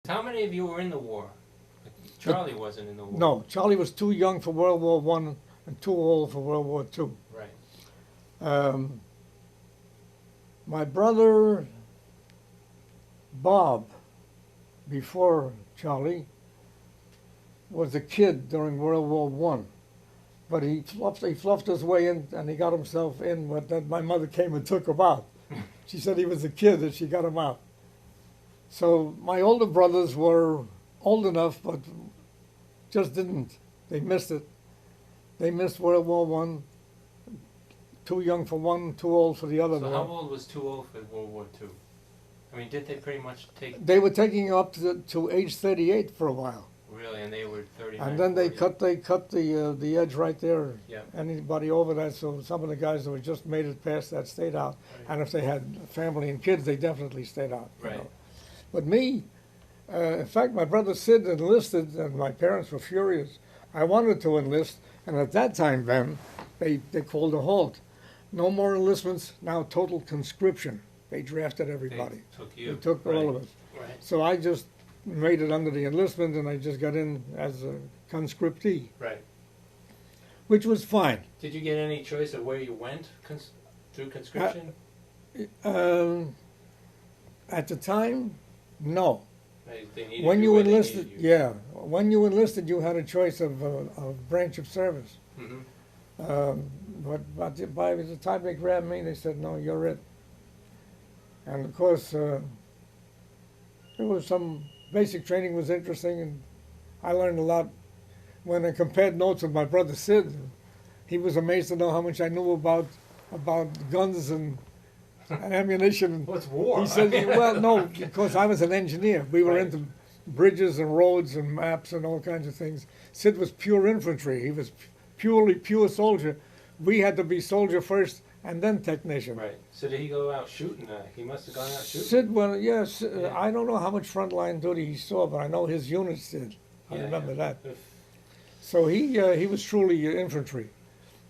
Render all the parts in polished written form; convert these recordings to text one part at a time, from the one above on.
How many of you were in the war? Charlie wasn't in the war. No, Charlie was too young for World War I and too old for World War II. Right. My brother Bob, before Charlie, was a kid during World War I. But he fluffed his way in, and he got himself in. But then my mother came and took him out. She said he was a kid, and she got him out. So my older brothers were old enough, but just didn't. They missed it. They missed World War I. Too young for one, too old for the other. So how old was too old for World War II? I mean, did they pretty much take... They were taking you up to age 38 for a while. Really? And they were 39, And then 40. they cut the edge right there. Yeah. Anybody over that, so some of the guys that were just made it past that stayed out. Right. And if they had family and kids, they definitely stayed out. Right. You know. But me, in fact, my brother Sid enlisted, and my parents were furious. I wanted to enlist, and at that time then, they called a halt. No more enlistments, now total conscription. They drafted everybody. They took you. They took right. all of us. Right. So I just made it under the enlistment, and I just got in as a conscriptee, Right. which was fine. Did you get any choice of where you went through conscription? At the time, no. They needed When you where they enlisted, needed you. yeah, when you enlisted, you had a choice of branch of service. Mm-hmm. But by the time they grabbed me, they said, "No, you're it." And of course, there was some basic training was interesting, and I learned a lot. When I compared notes with my brother Sid, he was amazed to know how much I knew about guns and ammunition. What's war? He said, "Well, no, because I was an engineer. We were Right. into bridges and roads and maps and all kinds of things. Sid was pure infantry. He was pure soldier. We had to be soldier first and then technician." Right. So did he go out shooting? He must have gone out shooting. Sid, well, yes, Yeah. I don't know how much frontline duty he saw, but I know his units did. I Yeah, remember yeah. that. So he was truly infantry.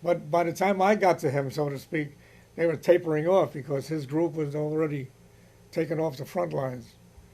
But by the time I got to him, so to speak, they were tapering off because his group was already taken off the front lines.